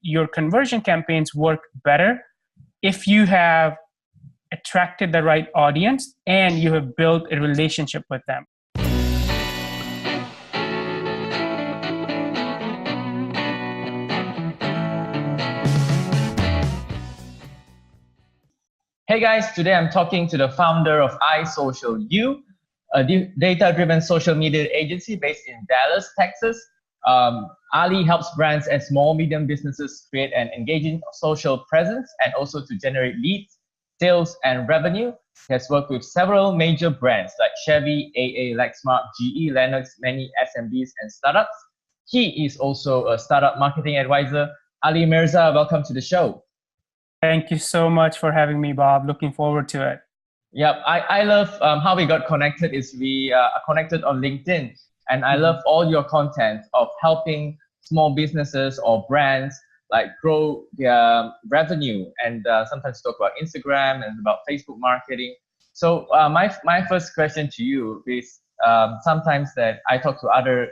your conversion campaigns work better if you have attracted the right audience and you have built a relationship with them. Hey guys, today I'm talking to the founder of iSocialYou, a data-driven social media agency based in Dallas, Texas. Ali helps brands and small, medium businesses create an engaging social presence and also to generate leads, sales, and revenue. He has worked with several major brands like Chevy, AA, Lexmark, GE, Lennox, many SMBs and startups. He is also a startup marketing advisor. Ali Mirza, welcome to the show. Thank you so much for having me, Bob. Looking forward to it. Yep, I love how we got connected is we are connected on LinkedIn, and I love all your content of helping small businesses or brands like grow their revenue, and sometimes talk about Instagram and about Facebook marketing. So my first question to you is, sometimes that I talk to other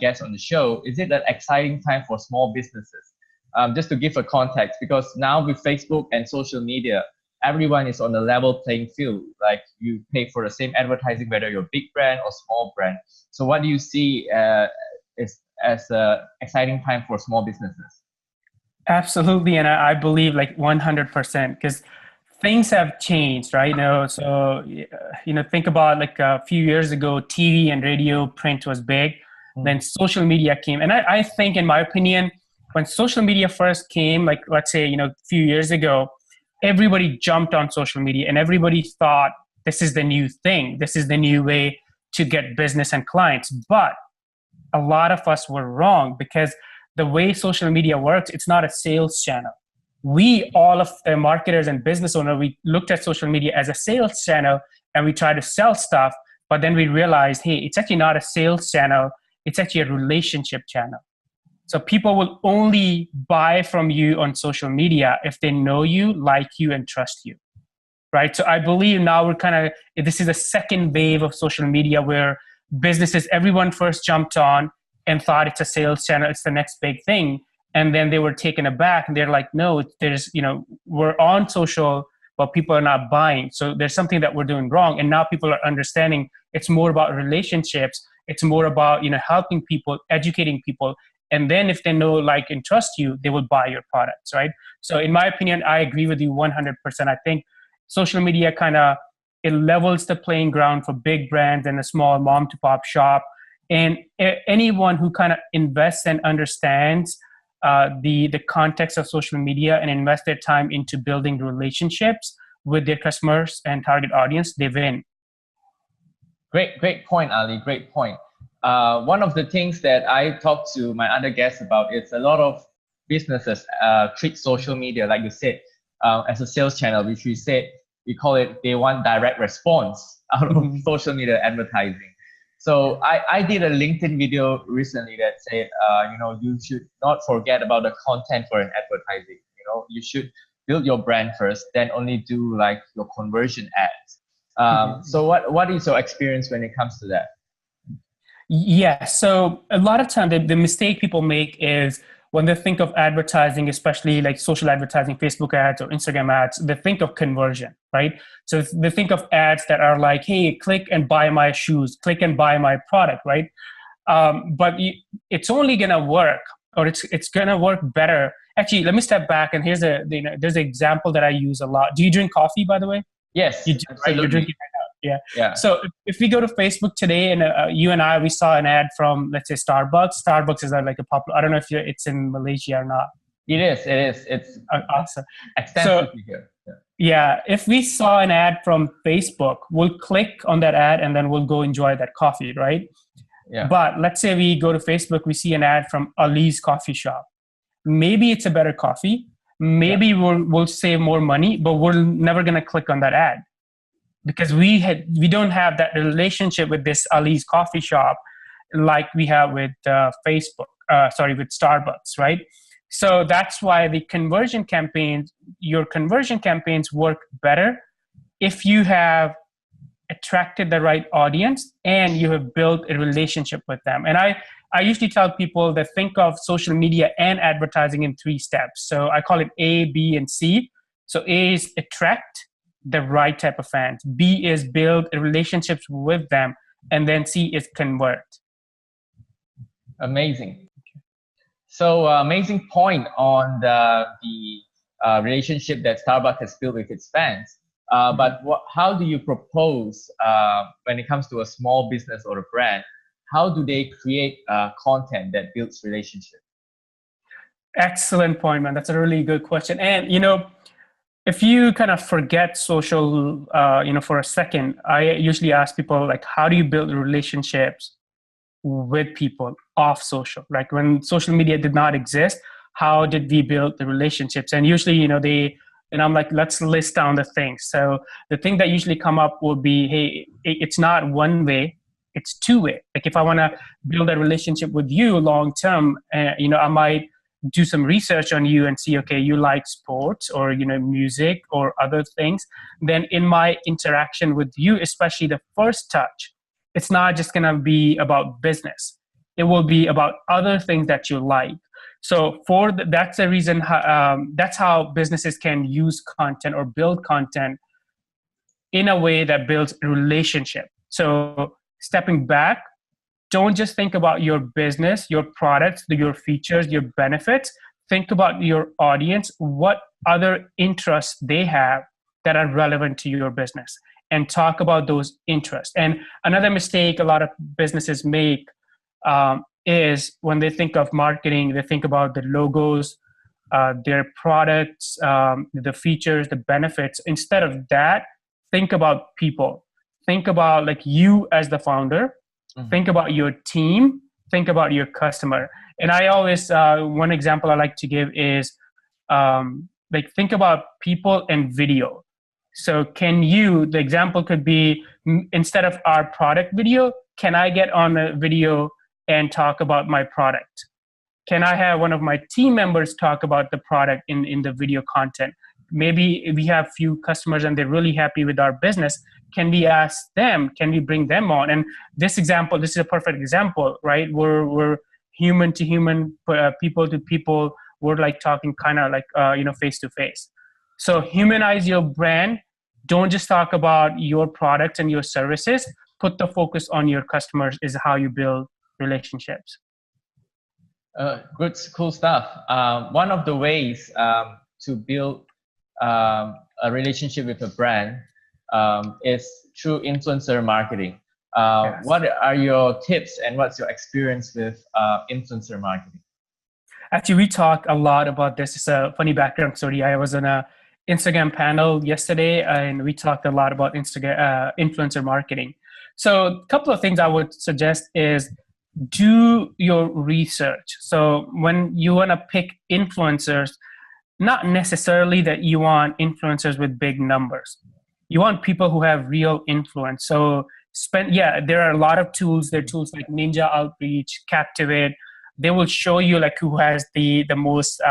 guests on the show, is it an exciting time for small businesses? Just to give a context, because now with Facebook and social media, everyone is on a level playing field. Like you pay for the same advertising, whether you're a big brand or small brand. So what do you see as an exciting time for small businesses? Absolutely, and I believe like 100%, because things have changed, right? So think about like a few years ago, TV and radio, print was big. Then social media came, and I think, in my opinion, when social media first came, like let's say, a few years ago, everybody jumped on social media and everybody thought this is the new thing. This is the new way to get business and clients. But a lot of us were wrong, because the way social media works, it's not a sales channel. We, all of the marketers and business owners, we looked at social media as a sales channel and we tried to sell stuff. But then we realized, hey, it's actually not a sales channel. It's actually a relationship channel. So people will only buy from you on social media if they know you, like you, and trust you, right? So I believe now this is a second wave of social media where businesses, everyone first jumped on and thought it's a sales channel, it's the next big thing. And then they were taken aback and they're like, no, we're on social, but people are not buying. So there's something that we're doing wrong. And now people are understanding it's more about relationships. It's more about, helping people, educating people. And then if they know, like, and trust you, they will buy your products, right? So in my opinion, I agree with you 100%. I think social media it levels the playing ground for big brands and a small mom to pop shop. And anyone who invests and understands the context of social media and invest their time into building relationships with their customers and target audience, they win. Great point, Ali. Great point. One of the things that I talk to my other guests about is a lot of businesses treat social media, like you said, as a sales channel, which we call it, they want direct response out of social media advertising. So I did a LinkedIn video recently that said, you should not forget about the content for an advertising. You should build your brand first, then only do like your conversion ads. So what is your experience when it comes to that? Yeah, so a lot of time the mistake people make is when they think of advertising, especially like social advertising, Facebook ads or Instagram ads, they think of conversion, right? So they think of ads that are like, hey, click and buy my shoes, click and buy my product, right? But it's only gonna work, or it's gonna work better. Actually, let me step back, and there's an example that I use a lot. Do you drink coffee, by the way? Yes, you do, right? You're drinking right now. Yeah. So if we go to Facebook today, and you and I, we saw an ad from, let's say, Starbucks. Starbucks is like a popular. I don't know if it's in Malaysia or not. It is. It's awesome. Extensively here. Yeah. If we saw an ad from Facebook, we'll click on that ad and then we'll go enjoy that coffee, right? Yeah. But let's say we go to Facebook, we see an ad from Ali's coffee shop. Maybe it's a better coffee. Maybe we'll save more money, but we're never gonna click on that ad, because we don't have that relationship with this Ali's coffee shop like we have with with Starbucks, right? So that's why your conversion campaigns work better if you have attracted the right audience and you have built a relationship with them. And I usually tell people that think of social media and advertising in 3 steps. So I call it A, B, and C. So A is attract the right type of fans. B is build relationships with them. And then C is convert. Amazing. So amazing point on the relationship that Starbucks has built with its fans. But how do you propose when it comes to a small business or a brand? How do they create content that builds relationship? Excellent point, man. That's a really good question. And if you kind of forget social, for a second, I usually ask people like, how do you build relationships with people off social? Like when social media did not exist, how did we build the relationships? And usually, and I'm like, let's list down the things. So the thing that usually come up will be, hey, it's not one way, it's 2-way. Like if I want to build a relationship with you long term, I might do some research on you and see, okay, you like sports or music or other things. Then in my interaction with you, especially the first touch, it's not just going to be about business. It will be about other things that you like. So that's the reason that's how businesses can use content or build content in a way that builds a relationship. So stepping back, don't just think about your business, your products, your features, your benefits. Think about your audience, what other interests they have that are relevant to your business, and talk about those interests. And another mistake a lot of businesses make is when they think of marketing, they think about the logos, their products, the features, the benefits. Instead of that, think about people. Think about like you as the founder. Think about your team, think about your customer. And I always, one example I like to give is like think about people and video. So the example could be instead of our product video, can I get on a video and talk about my product? Can I have one of my team members talk about the product in the video content? Maybe we have few customers and they're really happy with our business. Can we ask them? Can we bring them on? And this is a perfect example, right? We're human to human, people to people. We're like talking kind of like, face to face. So humanize your brand. Don't just talk about your products and your services. Put the focus on your customers is how you build relationships. Good, cool stuff. One of the ways to build a relationship with a brand is through influencer marketing. Yes. What are your tips and what's your experience with influencer marketing? Actually, we talk a lot about this. It's a funny background story. I was on a Instagram panel yesterday, and we talked a lot about influencer marketing. So a couple of things I would suggest is do your research. So when you want to pick influencers, not necessarily that you want influencers with big numbers. You want people who have real influence. So there are a lot of tools. There are tools like Ninja Outreach, Captivate. They will show you like who has the most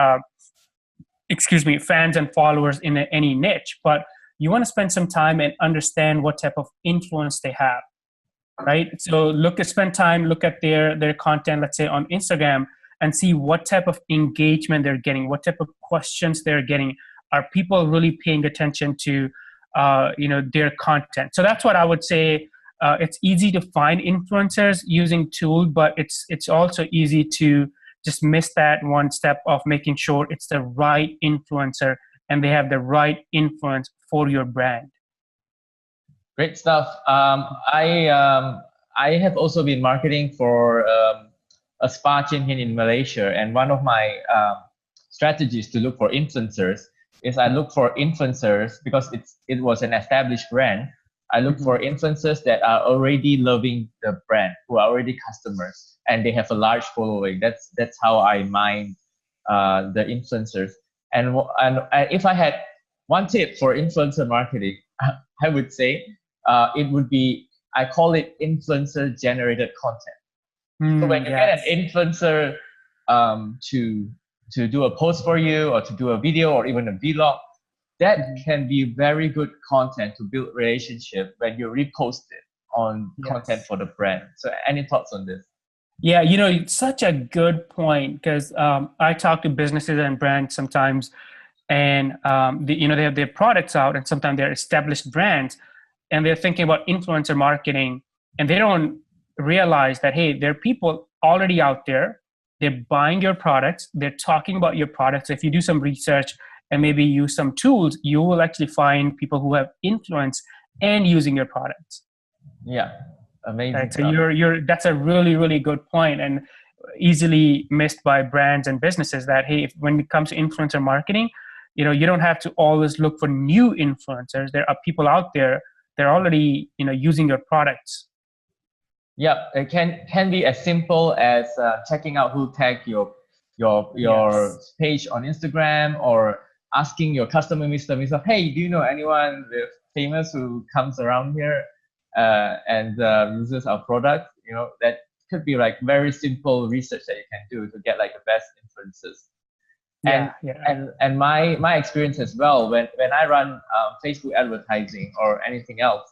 fans and followers in any niche. But you want to spend some time and understand what type of influence they have, right? So spend time, look at their content, let's say on Instagram, and see what type of engagement they're getting, what type of questions they're getting. Are people really paying attention to their content? So that's what I would say. It's easy to find influencers using tools, but it's also easy to just miss that one step of making sure it's the right influencer and they have the right influence for your brand. Great stuff. I have also been marketing for a spa chain here in Malaysia, and one of my strategies to look for influencers is I look for influencers because it was an established brand. I look for influencers that are already loving the brand, who are already customers, and they have a large following. That's how I mine the influencers. And if I had one tip for influencer marketing, I would say it would be, I call it influencer generated content. So when you get an influencer to do a post for you, or to do a video, or even a vlog, that can be very good content to build relationship when you repost it on content for the brand. So any thoughts on this? Yeah, it's such a good point because I talk to businesses and brands sometimes, and they have their products out, and sometimes they're established brands, and they're thinking about influencer marketing, and they don't realize that hey, there are people already out there. They're buying your products. They're talking about your products. If you do some research and maybe use some tools, you will actually find people who have influence and using your products. Yeah, amazing Right. So stuff. you're that's a really, really good point and easily missed by brands and businesses that, hey, when it comes to influencer marketing, you don't have to always look for new influencers. There are people out there, they're already, using your products. Yeah, it can be as simple as checking out who tagged your Yes. page on Instagram, or asking your customer, Mr. Hey, do you know anyone with famous who comes around here and uses our product? That could be like very simple research that you can do to get like the best influences. and Yeah. Yeah. and my experience as well, when I run Facebook advertising or anything else,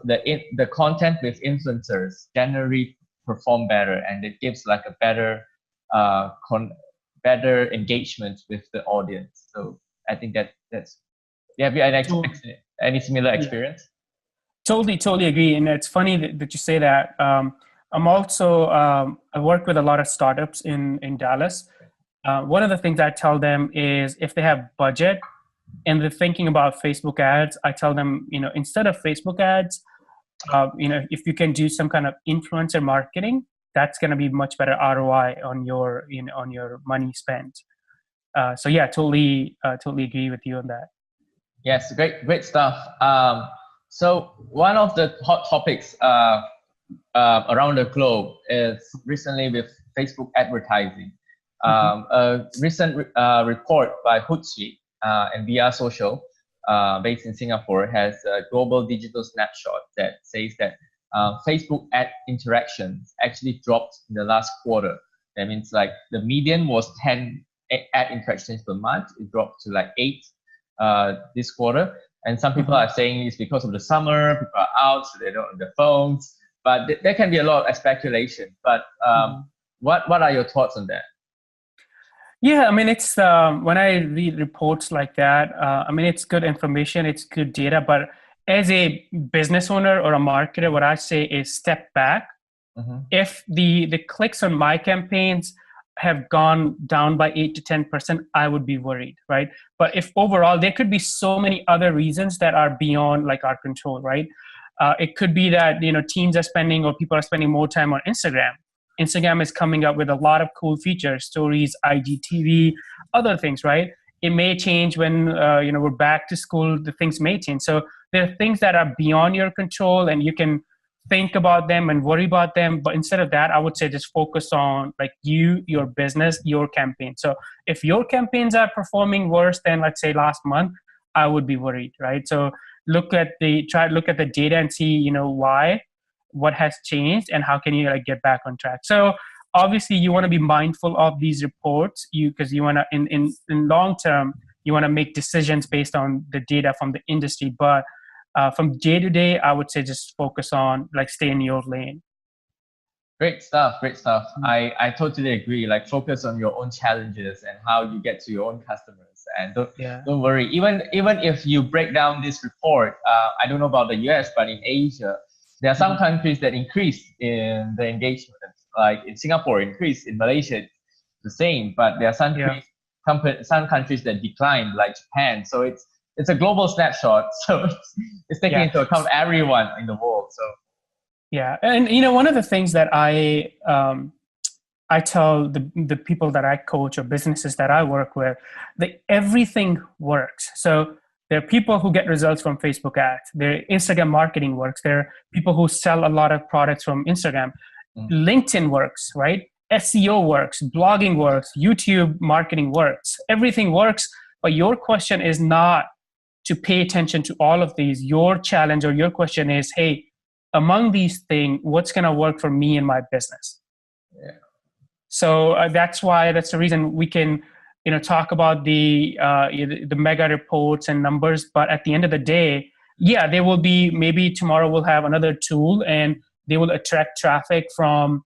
the content with influencers generally perform better, and it gives like a better better engagement with the audience. So I think that's have you So, any similar yeah. experience? Totally agree. And it's funny that you say that. I work with a lot of startups in Dallas. One of the things I tell them is if they have budget and they're thinking about Facebook ads, I tell them, instead of Facebook ads, if you can do some kind of influencer marketing, that's going to be much better ROI on your money spent. So yeah, totally agree with you on that. Yes, great stuff. So one of the hot topics around the globe is recently with Facebook advertising. Mm-hmm. A recent report by Hootsuite and iSocialYou, based in Singapore, has a global digital snapshot that says that Facebook ad interactions actually dropped in the last quarter. That means like the median was 10 ad interactions per month. It dropped to like 8 this quarter. And some people Mm-hmm. are saying it's because of the summer, people are out, so they don't on their phones. But there can be a lot of speculation. But Mm-hmm. what are your thoughts on that? Yeah, I mean, it's when I read reports like that, I mean, it's good information, it's good data, but as a business owner or a marketer, what I say is step back. Mm-hmm. If the clicks on my campaigns have gone down by 8 to 10%, I would be worried, right? But if overall, there could be so many other reasons that are beyond like our control, right? It could be that teens are spending or people are spending more time on Instagram. Instagram is coming up with a lot of cool features, stories, IGTV, other things, right? It may change when we're back to school. The things may change. So there are things that are beyond your control, and you can think about them and worry about them. But instead of that, I would say just focus on like your business, your campaign. So if your campaigns are performing worse than, let's say, last month, I would be worried, right? So try to look at the data and see why, what has changed, and how can you like get back on track. So obviously you want to be mindful of these reports, because you want to in long term, you want to make decisions based on the data from the industry. But from day to day, I would say just focus on like stay in your lane. Great stuff. Great stuff. I totally agree. Like focus on your own challenges and how you get to your own customers, and Yeah. don't worry. Even if you break down this report, I don't know about the US, but in Asia, there are some Mhm. countries that increase in the engagement. Like in Singapore, increase in Malaysia, it's the same. But there are Yeah. some countries that decline, like Japan. So it's a global snapshot. So it's taking Yeah. into account everyone in the world. So Yeah. And one of the things that I tell the people that I coach or businesses that I work with, that everything works. So there are people who get results from Facebook ads. Their Instagram marketing works. There are people who sell a lot of products from Instagram. mm, LinkedIn works, right? SEO works, blogging works, YouTube marketing works. Everything works. But your question is not to pay attention to all of these. Your challenge or your question is, hey, among these things, what's going to work for me and my business? yeah. So that's the reason we can talk about the mega reports and numbers. But at the end of the day, yeah, there will be, maybe tomorrow we'll have another tool and they will attract traffic from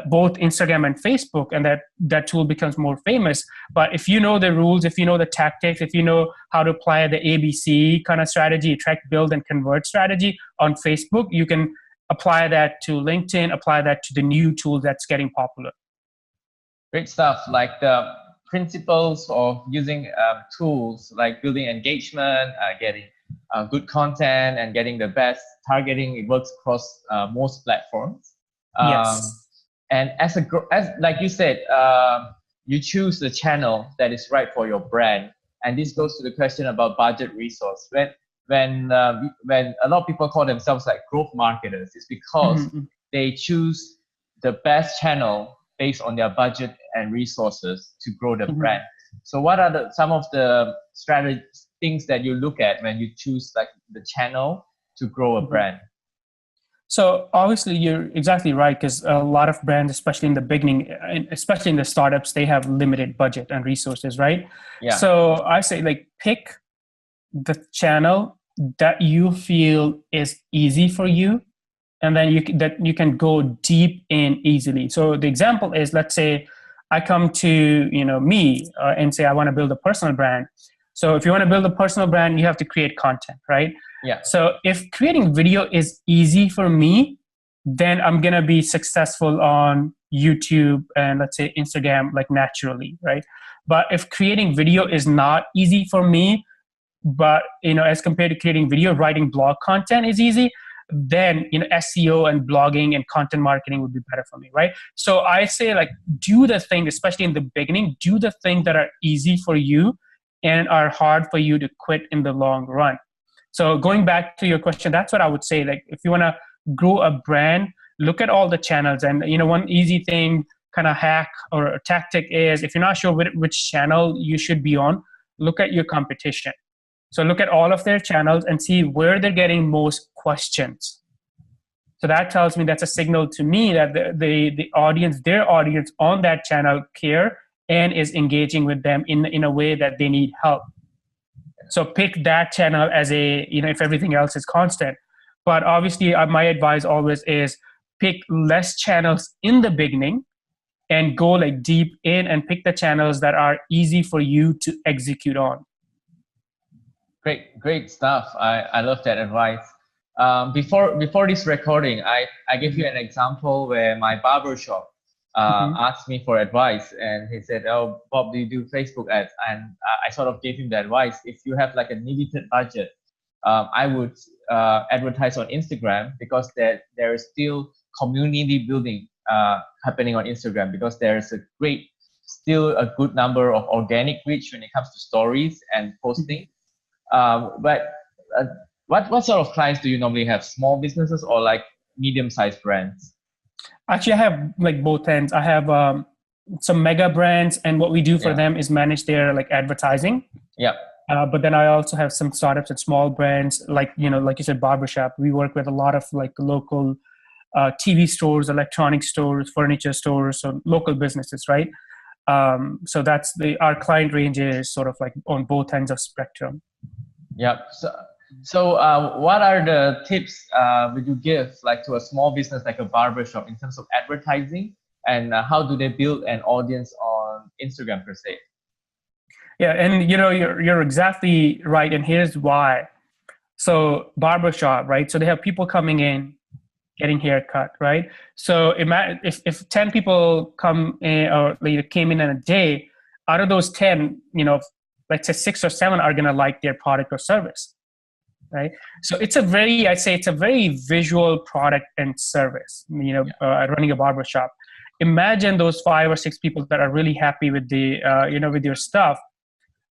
both Instagram and Facebook, and that tool becomes more famous. But if you know the rules, if you know the tactics, if you know how to apply the ABC kind of strategy, attract, build, and convert strategy on Facebook, you can apply that to LinkedIn, apply that to the new tool that's getting popular. Great stuff. Like the principles of using tools like building engagement, getting good content, and getting the best targeting. It works across most platforms. Yes. And as like you said, you choose the channel that is right for your brand. And this goes to the question about budget resource. When a lot of people call themselves like growth marketers, it's because they choose the best channel based on their budget and resources to grow the brand. So what are some of the things that you look at when you choose like the channel to grow a brand? So obviously you're exactly right, because a lot of brands, especially in the beginning, especially in the startups, they have limited budget and resources, right? Yeah. So I say like pick the channel that you feel is easy for you, and then you can go deep in easily. So the example is, let's say I come to me and say I want to build a personal brand. So if you want to build a personal brand, you have to create content, right? Yeah. So if creating video is easy for me, then I'm going to be successful on YouTube and let's say Instagram, like naturally, right? But if creating video is not easy for me, but as compared to creating video, writing blog content is easy, then SEO and blogging and content marketing would be better for me, right? So I say like do the thing, especially in the beginning, do the things that are easy for you and are hard for you to quit in the long run. So going back to your question, that's what I would say. Like if you want to grow a brand, look at all the channels. And one easy thing, kind of hack or a tactic is, if you're not sure which channel you should be on, look at your competition. So look at all of their channels and see where they're getting most questions. So that tells me, that's a signal to me that the audience, their audience on that channel care and is engaging with them in a way that they need help. So pick that channel as if everything else is constant. But obviously my advice always is pick less channels in the beginning and go like deep in and pick the channels that are easy for you to execute on. Great stuff. I love that advice. Before this recording, I gave you an example where my barbershop asked me for advice, and he said, "Oh, Bob, do you do Facebook ads?" And I sort of gave him the advice: if you have like a limited budget, I would advertise on Instagram, because there is still community building happening on Instagram, because there's still a good number of organic reach when it comes to stories and posting. But what sort of clients do you normally have? Small businesses or like medium-sized brands? Actually, I have like both ends. I have some mega brands, and what we do for them is manage their like advertising. Yeah. But then I also have some startups and small brands, like like you said, barbershop. We work with a lot of like local TV stores, electronic stores, furniture stores, so local businesses, right? So that's our client range is sort of like on both ends of spectrum. Yeah. So what are the tips would you give like to a small business like a barbershop in terms of advertising, and how do they build an audience on Instagram per se? Yeah, and you're exactly right, and here's why. So barbershop, right? So they have people coming in, getting haircut, right? So imagine if 10 people come in, or came in a day, out of those 10, let's say 6 or 7 are gonna like their product or service, right? So I'd say it's a very visual product and service. Running a barbershop. Imagine those 5 or 6 people that are really happy with with your stuff.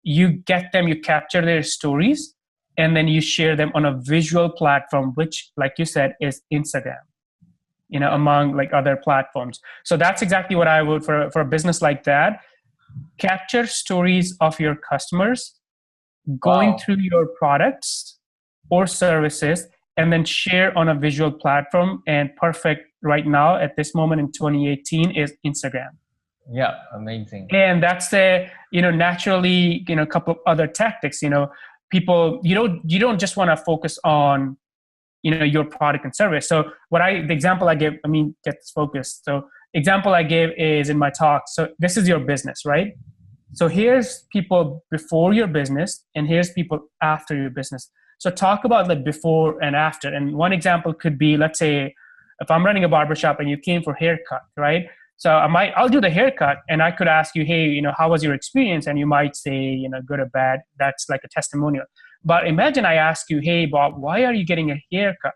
You get them, you capture their stories, and then you share them on a visual platform, which, like you said, is Instagram, among like other platforms. So that's exactly what I would for a business like that. Capture stories of your customers going through your products or services, and then share on a visual platform. And perfect right now at this moment in 2018 is Instagram. Yeah, amazing. And that's naturally, a couple of other tactics. People, you don't just want to focus on, your product and service. So the example I give, get this focused. So example I gave is in my talk. So this is your business, right? So here's people before your business, and here's people after your business. So talk about the before and after. And one example could be, let's say, if I'm running a barbershop and you came for haircut, right? So I'll do the haircut, and I could ask you, hey, how was your experience? And you might say, good or bad. That's like a testimonial. But imagine I ask you, hey, Bob, why are you getting a haircut?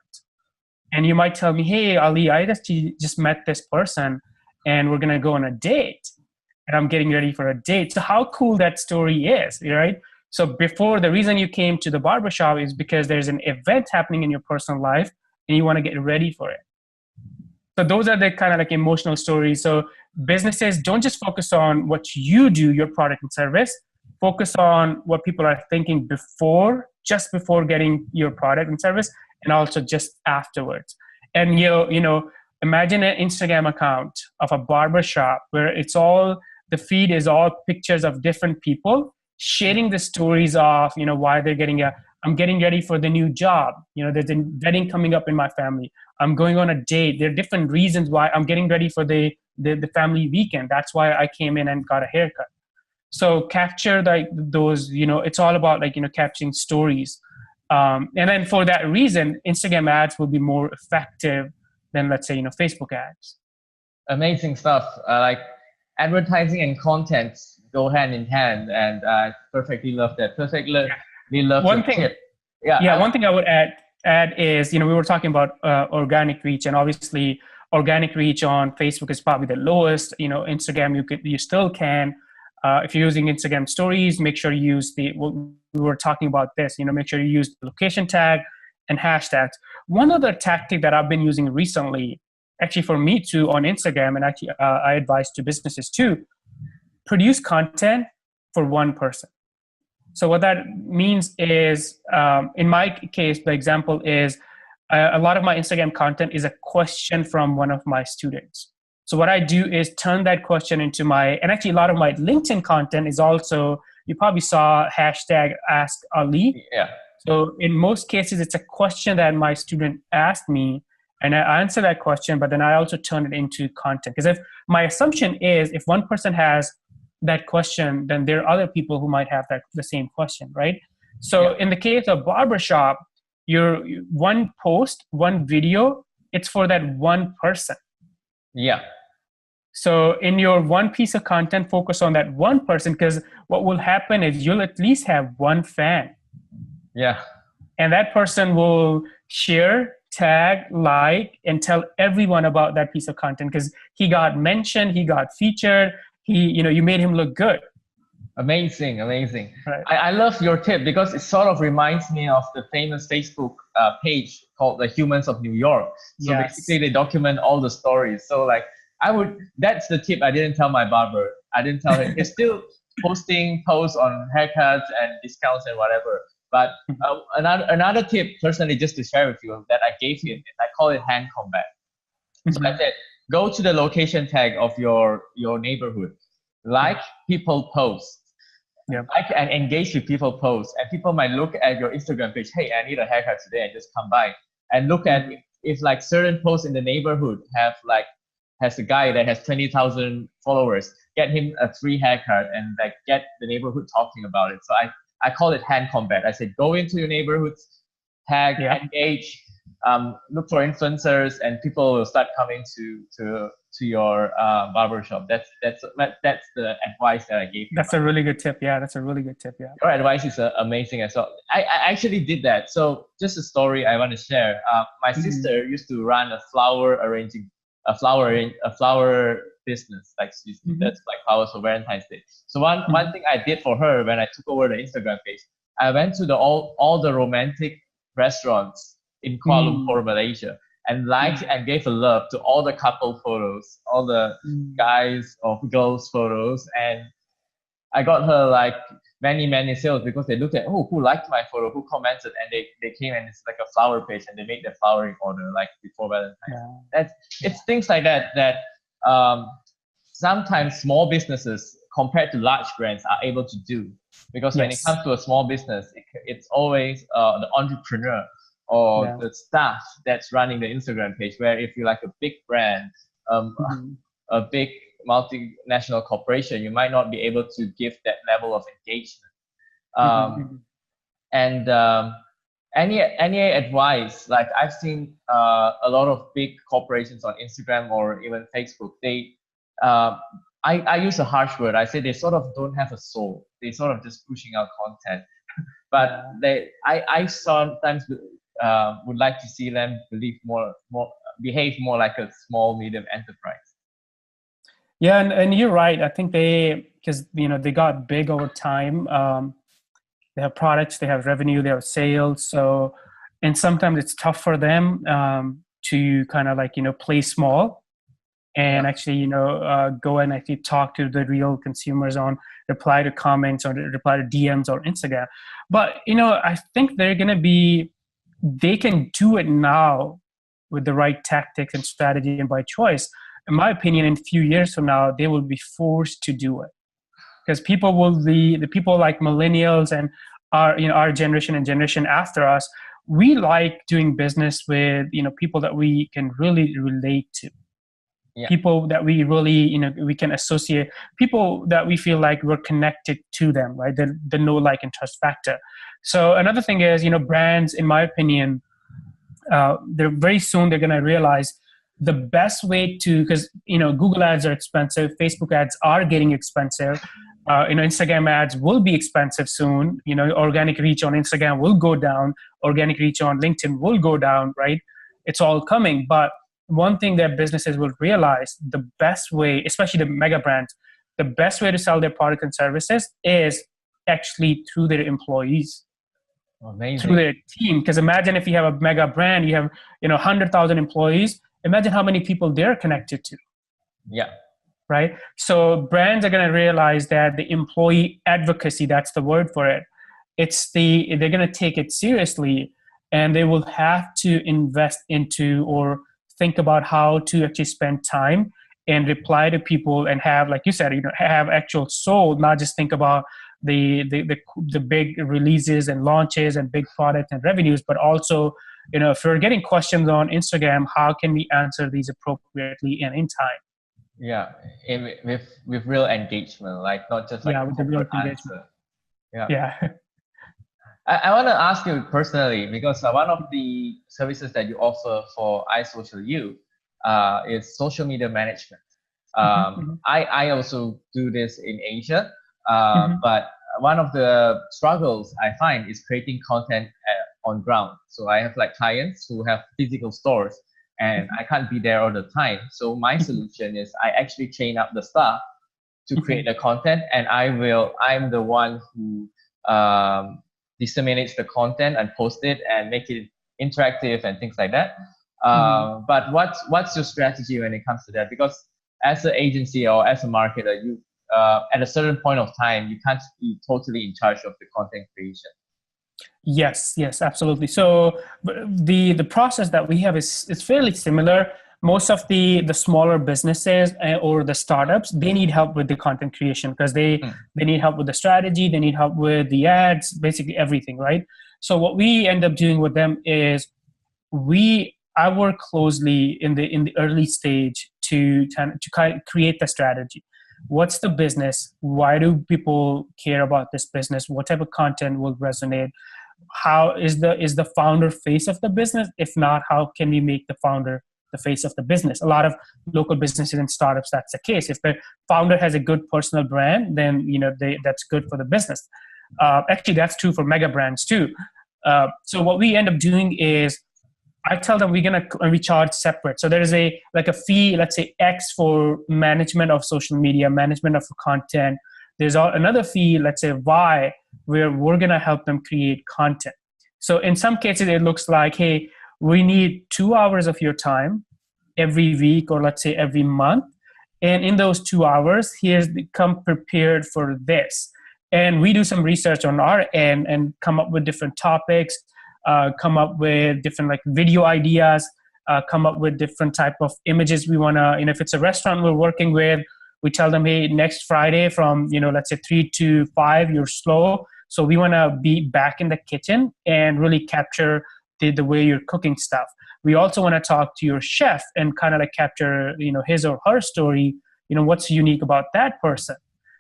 And you might tell me, hey, Ali, I just met this person, and we're gonna go on a date, and I'm getting ready for a date. So how cool that story is, right? So before, the reason you came to the barbershop is because there's an event happening in your personal life, and you want to get ready for it. So those are the kind of like emotional stories. So businesses, don't just focus on what you do, your product and service. Focus on what people are thinking just before getting your product and service, and also just afterwards. And imagine an Instagram account of a barbershop where the feed is all pictures of different people sharing the stories of why they're I'm getting ready for the new job. There's a wedding coming up in my family. I'm going on a date. There are different reasons why I'm getting ready for the family weekend. That's why I came in and got a haircut. So capture those, it's all about capturing stories. And then for that reason, Instagram ads will be more effective than, let's say, Facebook ads. Amazing stuff. Like advertising and content go hand in hand, and I perfectly love that. Love one your thing, tip. One thing I would add is, we were talking about organic reach, and obviously organic reach on Facebook is probably the lowest. Instagram, you still can. If you're using Instagram stories, make sure you use we were talking about this, make sure you use the location tag and hashtags. One other tactic that I've been using recently, actually for me too, on Instagram, and actually I advise to businesses too, produce content for one person. So what that means is, in my case, the example is a lot of my Instagram content is a question from one of my students. So what I do is turn that question into and actually a lot of my LinkedIn content is also, you probably saw hashtag Ask Ali. Yeah. So in most cases, it's a question that my student asked me, and I answer that question, but then I also turn it into content. Because my assumption is, if one person has that question, then there are other people who might have the same question, right? So in the case of barbershop, your one post, one video, it's for that one person. Yeah. So in your one piece of content, focus on that one person, because what will happen is you'll at least have one fan. Yeah. And that person will share, tag, like, and tell everyone about that piece of content, because he got mentioned, he got featured, you made him look good. Amazing. Right. I love your tip because it sort of reminds me of the famous Facebook page called The Humans of New York. So basically they document all the stories. So that's the tip I didn't tell my barber. I didn't tell him. He's still posting posts on haircuts and discounts and whatever. But another tip, personally, just to share with you, that I gave him, I call it hand combat. So I said, go to the location tag of your neighborhood, like people post, like and engage with people post, and people might look at your Instagram page. Hey, I need a haircut today, and just come by and look at if like certain posts in the neighborhood has a guy that has 20,000 followers, get him a free haircut and get the neighborhood talking about it. So I call it hand combat. I said, go into your neighborhoods, tag, engage, look for influencers, and people will start coming to your barbershop. That's the advice that I gave you. That's a really good tip. Yeah, that's a really good tip. Yeah. Your advice is amazing as well. I actually did that. So just a story I want to share. My sister used to run a flower business, that's like flowers for Valentine's Day. So one thing I did for her when I took over the Instagram page, I went to all the romantic restaurants in Kuala Lumpur, Malaysia, and liked and gave a love to all the couple photos, all the guys or girls photos, and I got her many sales because they looked at who liked my photo, who commented, and they came, and it's like a flower page, and they made their flowering order before Valentine's. It's things like that sometimes small businesses compared to large brands are able to do, because when it comes to a small business, it's always the entrepreneur or the staff that's running the Instagram page, where if you're like a big brand, a big multinational corporation, you might not be able to give that level of engagement. Mhm. And any advice? Like I've seen a lot of big corporations on Instagram or even Facebook. I use a harsh word. I say they sort of don't have a soul. They sort of just pushing out content. But Yeah. I sometimes would like to see them behave more like a small medium enterprise. Yeah, and you're right. I think because they got big over time. They have products, they have revenue, they have sales. So, and sometimes it's tough for them to kind of like play small and Yeah, actually go and actually talk to the real consumers on reply to comments or reply to DMs or Instagram. But I think they can do it now with the right tactics and strategy and by choice. In my opinion, in a few years from now, they will be forced to do it because people will be the people like millennials and our generation and generation after us. We like doing business with people that we can really relate to, yeah, people that we really we can associate, people that we feel like we're connected to them, right? The know, like, and trust factor. So another thing is brands, in my opinion, they're very soon they're going to realize the best way to, because Google ads are expensive, Facebook ads are getting expensive, Instagram ads will be expensive soon, organic reach on Instagram will go down, organic reach on LinkedIn will go down, right? It's all coming. But one thing that businesses will realize, the best way, especially the mega brands, the best way to sell their product and services is actually through their employees, through amazing. their team. Because imagine if you have a mega brand, you have 100,000 employees. Imagine how many people they're connected to, Yeah, right? So brands are going to realize that the employee advocacy, that's the word for it. They're going to take it seriously, and they will have to invest into or think about how to actually spend time and reply to people and have, like you said, have actual soul, not just think about the big releases and launches and big product and revenues, but also, if we're getting questions on Instagram, how can we answer these appropriately and in time? yeah, with real engagement, like not just like Yeah, a with the real corporate engagement. answer. Yeah. Yeah. I want to ask you personally because one of the services that you offer for iSocialYou is social media management. Mhm, I also do this in Asia, mhm, but one of the struggles I find is creating content on ground. So I have like clients who have physical stores and I can't be there all the time. So my mhm, solution is I actually train up the staff to create mhm, the content, and I'm the one who disseminates the content and post it and make it interactive and things like that. mhm. But what's your strategy when it comes to that? Because as an agency or as a marketer, you at a certain point of time you can't be totally in charge of the content creation. Yes, yes, absolutely. So the process that we have is fairly similar. Most of the smaller businesses or the startups, they need help with the content creation because Hmm. they need help with the strategy, they need help with the ads, basically everything, right? So what we end up doing with them is I work closely in the early stage to kind of create the strategy. What's the business? Why do people care about this business? What type of content will resonate? How is the founder face of the business? If not, how can we make the founder the face of the business? A lot of local businesses and startups, that's the case. If the founder has a good personal brand, then that's good for the business. Actually, that's true for mega brands too. So what we end up doing is I tell them we charge separate. So there is a fee, let's say X for management of social media, management of content. There's another fee, let's say Y, where we're gonna help them create content. So in some cases, it looks like, hey, we need 2 hours of your time every week, or let's say every month, and in those 2 hours, come prepared for this. And we do some research on our end and come up with different topics, come up with different like video ideas, come up with different type of images we want to, if it's a restaurant we're working with, we tell them, hey, next Friday from, let's say 3 to 5, you're slow. So we want to be back in the kitchen and really capture the way you're cooking stuff. we also want to talk to your chef and kind of like capture, his or her story, what's unique about that person.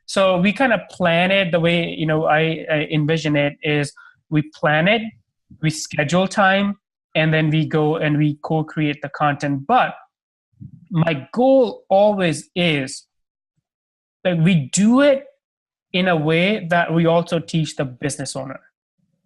So we kind of plan it the way, I envision it is we plan it, we schedule time, and then we go and we co-create the content. But my goal always is that we do it in a way that we also teach the business owner.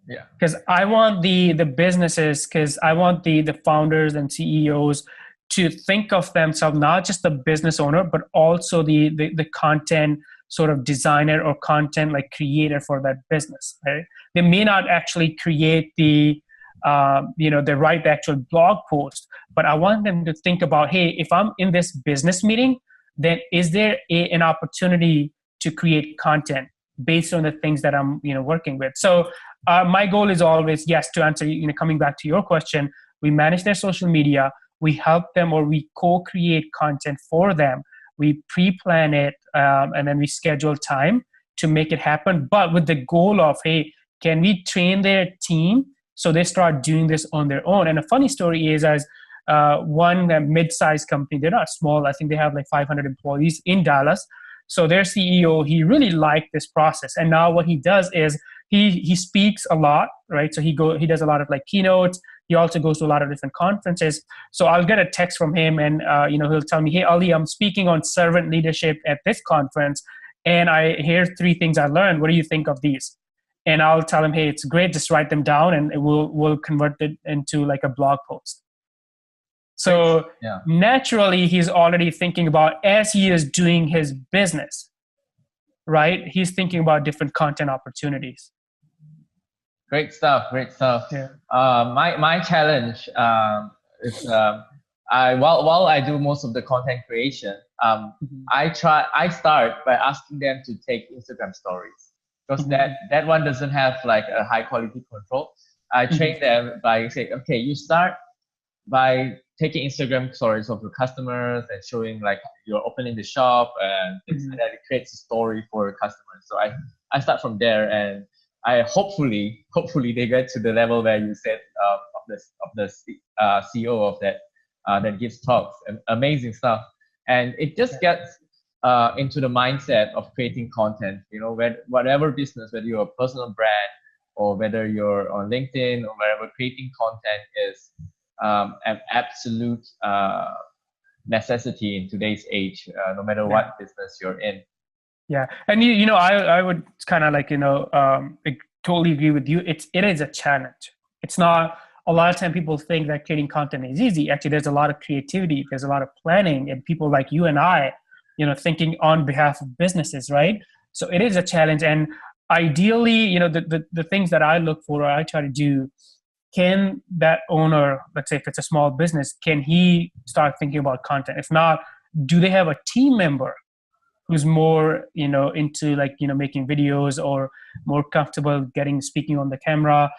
Yeah. Because I want the businesses, because I want the founders and CEOs to think of themselves not just the business owner, but also the content sort of designer or content like creator for that business. Right? They may not actually create they write the actual blog post, but I want them to think about, hey, if I'm in this business meeting, then is there an opportunity to create content based on the things that I'm working with? So my goal is always, yes, to answer, coming back to your question, we manage their social media, we help them, or we co-create content for them, we pre-plan it, and then we schedule time to make it happen, but with the goal of, hey, can we train their team so they start doing this on their own? And a funny story is, as one mid-sized company, they're not small, I think they have like 500 employees in Dallas. So their CEO, he really liked this process. And now what he does is he speaks a lot, right? So he does a lot of like keynotes. He also goes to a lot of different conferences. So I'll get a text from him and, he'll tell me, hey, Ali, I'm speaking on servant leadership at this conference. And here's 3 things I learned. What do you think of these? And I'll tell him, hey, it's great. Just write them down and we'll convert it into like a blog post. So naturally, he's already thinking about, as he is doing his business, right? He's thinking about different content opportunities. Great stuff. Yeah. My challenge is while I do most of the content creation, I start by asking them to take Instagram stories, because that one doesn't have like a high quality control. I train them by saying, okay, you start by taking Instagram stories of your customers and showing like you're opening the shop and things like that. It creates a story for your customers. So I start from there, and I hopefully they get to the level where you said of the CEO of that gives talks. Amazing stuff, and it just gets into the mindset of creating content. Whatever business, whether you're a personal brand or whether you're on LinkedIn or wherever, creating content is an absolute necessity in today's age, no matter what business you're in. Yeah, and I would kind of like totally agree with you. It is a challenge. It's not. A lot of time people think that creating content is easy. Actually, there's a lot of creativity. There's a lot of planning, and people like you and I, thinking on behalf of businesses, right? So it is a challenge, and ideally, the things that I look for, or I try to do. Can that owner, let's say if it's a small business, can he start thinking about content? If not, do they have a team member who's more, into like, making videos or more comfortable speaking on the camera?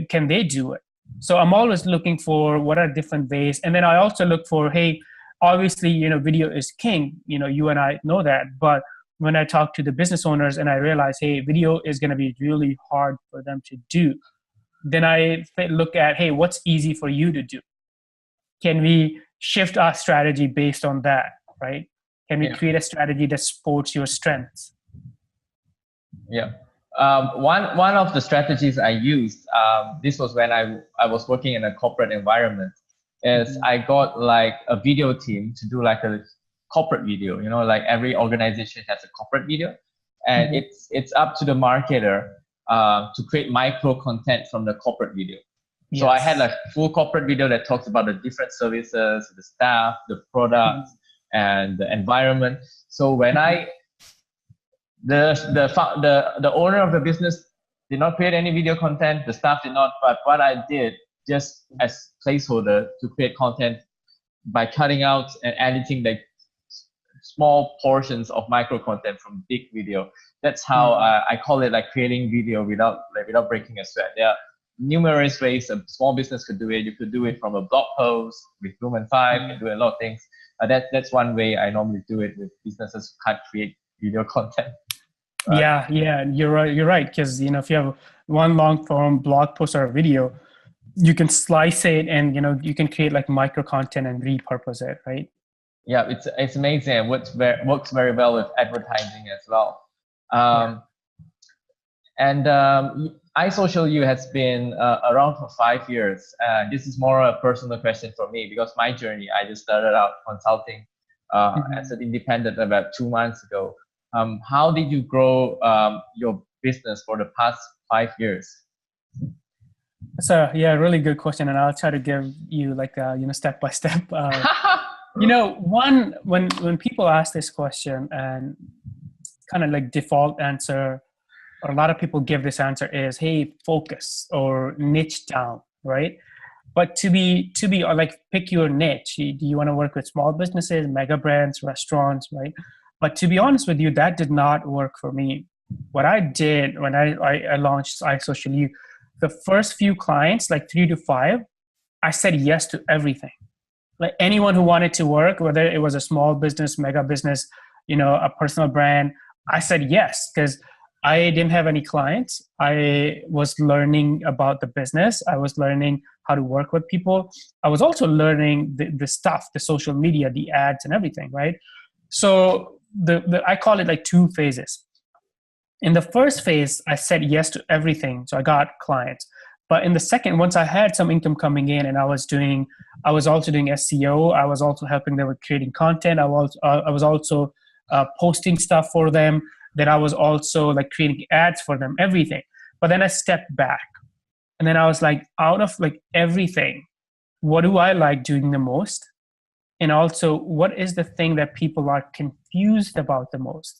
Can they do it? So I'm always looking for what are different ways. And then I also look for, hey, obviously, video is king. You and I know that. But when I talk to the business owners and I realize, hey, video is going to be really hard for them to do, then I look at, hey, what's easy for you to do? Can we shift our strategy based on that, right? Can we create a strategy that supports your strengths? Yeah. One of the strategies I used, this was when I was working in a corporate environment, is I got like a video team to do like a corporate video. Like every organization has a corporate video, and it's up to the marketer to create micro content from the corporate video. Yes. So I had like full corporate video that talks about the different services, the staff, the products, and the environment. So when the owner of the business did not create any video content, the staff did not, but what I did just as placeholder to create content by cutting out and editing like small portions of micro content from big video. That's how I call it like creating video without breaking a sweat. There are numerous ways a small business could do it. You could do it from a blog post with Room and 5 and do a lot of things. That's one way I normally do it with businesses who can't create video content. Yeah, you're right. Because if you have one long form blog post or a video, you can slice it, and you can create like micro content and repurpose it, right? Yeah, it's amazing. It works very well with advertising as well. Yeah. And iSocialYou has been around for 5 years. This is more a personal question for me because my journey, I just started out consulting as an independent about 2 months ago. How did you grow your business for the past 5 years? So yeah, really good question, and I'll try to give you like step by step. One, when people ask this question, and kind of like default answer, or a lot of people give this answer is, hey, focus or niche down, right? But to be or like pick your niche. Do you want to work with small businesses, mega brands, restaurants, right? But to be honest with you, that did not work for me. What I did when I launched iSocialYou, the first few clients, like 3 to 5, I said yes to everything. Like anyone who wanted to work, whether it was a small business, mega business, a personal brand, I said yes, because I didn't have any clients. I was learning about the business. I was learning how to work with people. I was also learning the stuff, the social media, the ads and everything, right? So I call it like 2 phases. In the first phase, I said yes to everything. So I got clients. But in the second, once I had some income coming in, and I was also doing SEO. I was also helping them with creating content. I was also posting stuff for them. Then I was also like creating ads for them, everything. But then I stepped back, and then I was like, out of like everything, what do I like doing the most? And also, what is the thing that people are confused about the most?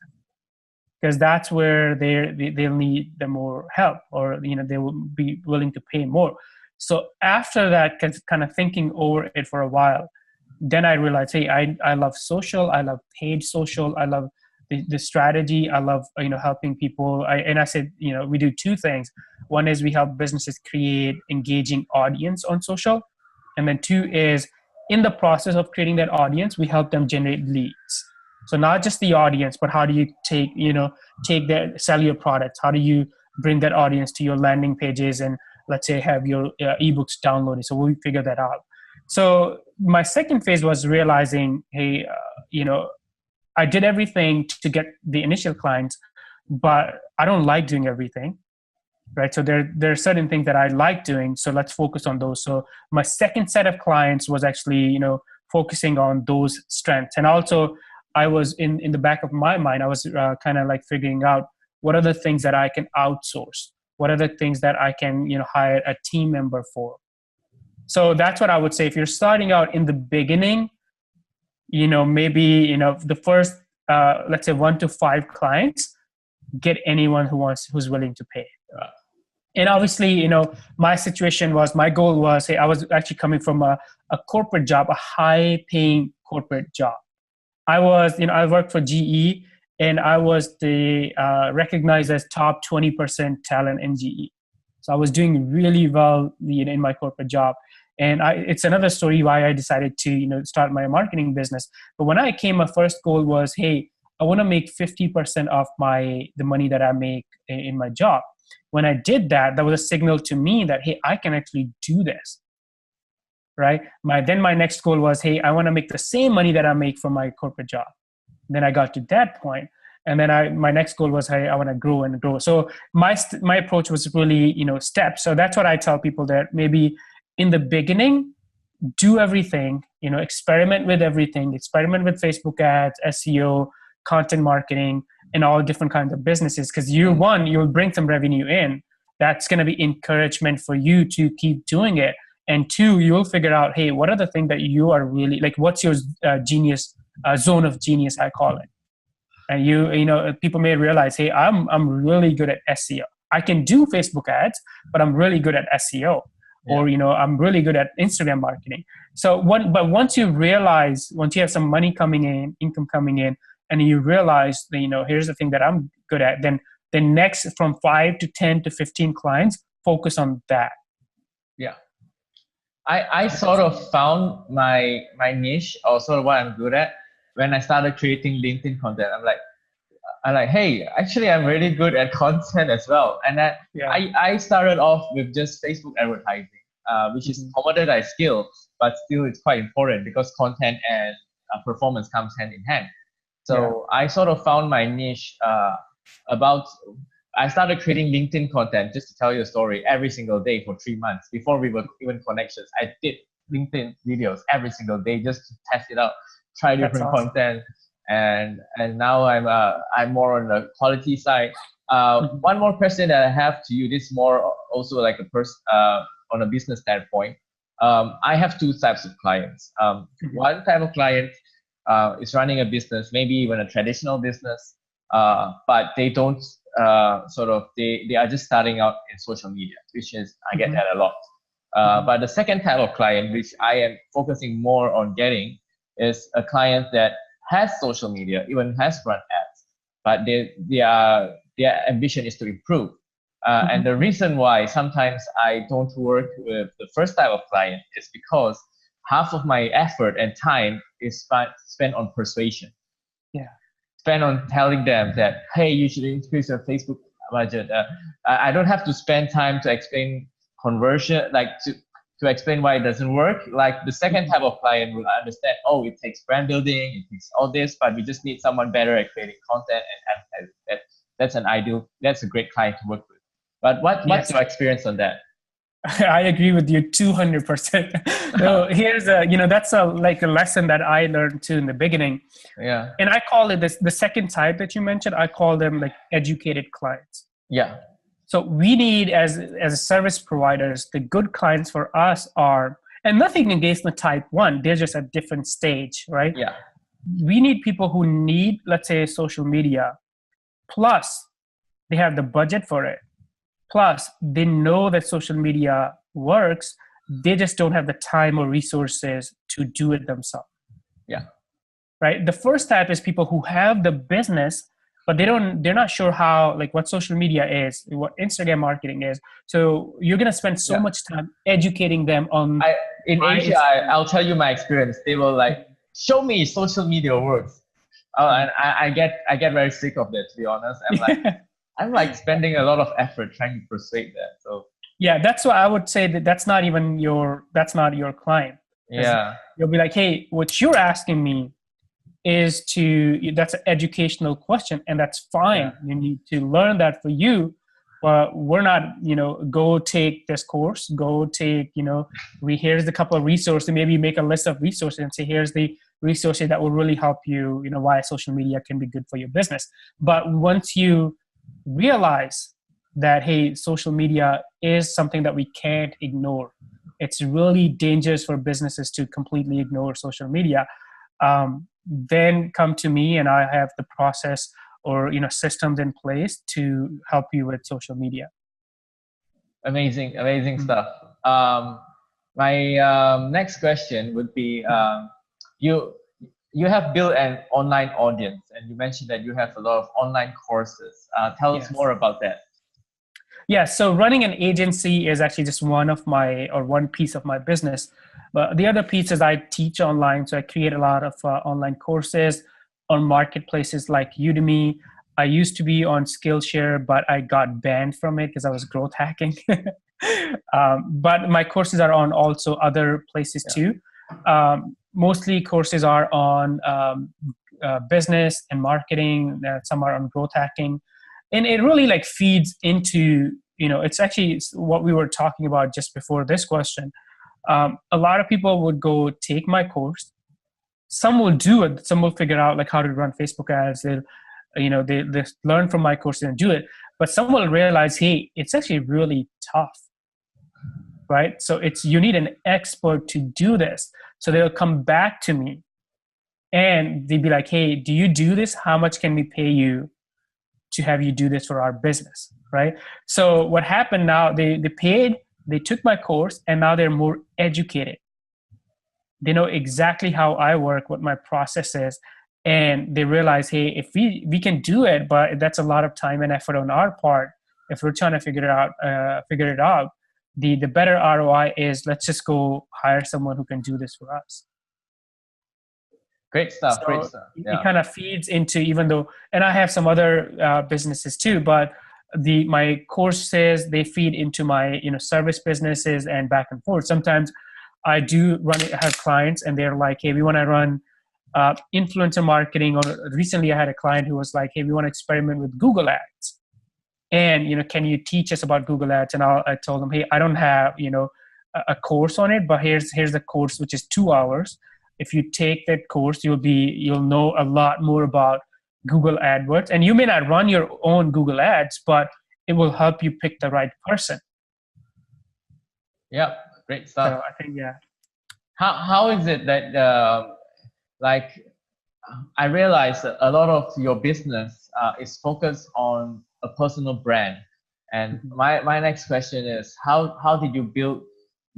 Because that's where they'll need the more help, or they will be willing to pay more. So after that, kind of thinking over it for a while, then I realized, hey, I love social, I love paid social, I love the strategy, I love helping people. I said, we do 2 things. One is we help businesses create engaging audience on social, and then 2 is, in the process of creating that audience, we help them generate leads. So not just the audience, but how do you sell your products? How do you bring that audience to your landing pages and, let's say, have your ebooks downloaded? So we figure that out. So my second phase was realizing, hey, I did everything to get the initial clients, but I don't like doing everything, right? So there are certain things that I like doing. So let's focus on those. So my second set of clients was actually, focusing on those strengths. And also, I was in the back of my mind, I was kind of like figuring out what are the things that I can outsource, what are the things that I can hire a team member for. So that's what I would say. If you're starting out in the beginning, maybe the first let's say 1 to 5 clients, get anyone who's willing to pay. And obviously, my situation was, my goal was, hey, I was actually coming from a corporate job, a high paying corporate job. I worked for GE, and I was the recognized as top 20% talent in GE. So I was doing really well in my corporate job. And it's another story why I decided to start my marketing business. But when I came, my first goal was, hey, I want to make 50% of the money that I make in my job. When I did that, that was a signal to me that, hey, I can actually do this. Right. My next goal was, hey, I want to make the same money that I make from my corporate job. Then I got to that point, and then my next goal was, hey, I want to grow and grow. So my approach was really steps. So that's what I tell people, that maybe in the beginning, do everything. Experiment with everything. Experiment with Facebook ads, SEO, content marketing, and all different kinds of businesses. Because year one, you'll bring some revenue in. That's going to be encouragement for you to keep doing it. And 2, you'll figure out, hey, what are the things that you are really like? What's your genius zone of genius? I call it. And people may realize, hey, I'm really good at SEO. I can do Facebook ads, but I'm really good at SEO. Yeah. Or I'm really good at Instagram marketing. So but once you have some money coming in, income coming in, and you realize that here's the thing that I'm good at, then the next from 5 to 10 to 15 clients, focus on that. Yeah. I sort of found my niche, or sort of what I'm good at, when I started creating LinkedIn content. I'm like, hey, actually, I'm really good at content as well. And I started off with just Facebook advertising. which is commoditized skill, but still it's quite important because content and performance comes hand in hand. So I sort of found my niche about. I started creating LinkedIn content, just to tell you a story, every single day for 3 months before we were even connections. I did LinkedIn videos every single day just to test it out, try different content, and now I'm more on the quality side. One more question that I have to you, this is more also like a person on a business standpoint. I have two types of clients. One type of client is running a business, maybe even a traditional business, but they don't they are just starting out in social media, which is I get that a lot. But the second type of client, which I am focusing more on getting, is a client that has social media, even has run ads, but their ambition is to improve. And the reason why sometimes I don't work with the first type of client is because half of my effort and time is spent on persuasion. Spend on telling them that, hey, you should increase your Facebook budget. I don't have to spend time to explain conversion, like to explain why it doesn't work. Like the second type of client will understand, oh, it takes brand building, it takes all this, but we just need someone better at creating content and that's a great client to work with. But what's your experience on that? I agree with you 200%. So here's that's a lesson that I learned too in the beginning. Yeah. And I call it the second type that you mentioned. I call them like educated clients. Yeah. So we need as service providers, the good clients for us are, and nothing against the type one, they're just at different stage, right? Yeah. We need people who need, let's say, social media, plus they have the budget for it. Plus, they know that social media works. They just don't have the time or resources to do it themselves. Yeah. Right. The first type is people who have the business, but they're not sure how, like what social media is, what Instagram marketing is. So you're going to spend so much time educating them on. In Asia, I'll tell you my experience. They will like, show me social media works. And I get very sick of that, to be honest. I'm like spending a lot of effort trying to persuade them. So yeah, that's why I would say that's not your client. Yeah. You'll be like, hey, what you're asking me that's an educational question, and that's fine. Yeah. You need to learn that for you, but we're not, go take this course, here's the couple of resources, maybe make a list of resources and say, here's the resources that will really help you, why social media can be good for your business. But once you realize that, hey, social media is something that we can't ignore, it's really dangerous for businesses to completely ignore social media, then come to me and I have the process or systems in place to help you with social media. Amazing stuff. My next question would be, you have built an online audience, and you mentioned that you have a lot of online courses. Tell us more about that. Yeah, so running an agency is actually just one piece of my business. But the other piece is I teach online. So I create a lot of online courses on marketplaces like Udemy. I used to be on Skillshare, but I got banned from it because I was growth hacking. But my courses are on also other places too. Mostly courses are on business and marketing. Some are on growth hacking. And it really feeds into, it's actually what we were talking about just before this question. A lot of people would go take my course. Some will do it. Some will figure out how to run Facebook ads. They learn from my course and do it. But some will realize, hey, it's actually really tough, right? So you need an expert to do this. So they'll come back to me and they'd be like, hey, do you do this? How much can we pay you to have you do this for our business, right? So what happened now, they paid, they took my course, and now they're more educated. They know exactly how I work, what my process is, and they realize, hey, if we can do it, but that's a lot of time and effort on our part. If we're trying to figure it out, the better ROI is let's just go hire someone who can do this for us. Great stuff. Yeah. It kind of feeds into, even though, and I have some other businesses too, but my courses, they feed into my service businesses and back and forth. Sometimes I do have clients and they're like, hey, we want to run influencer marketing. Or recently I had a client who was like, hey, we want to experiment with Google Ads. And, can you teach us about Google Ads? And I told them, hey, I don't have, a course on it, but here's a course, which is 2 hours. If you take that course, you'll know a lot more about Google AdWords. And you may not run your own Google Ads, but it will help you pick the right person. Yeah, great stuff. So I think, yeah. How is it that, like, I realize that a lot of your business is focused on a personal brand. And my next question is, how did you build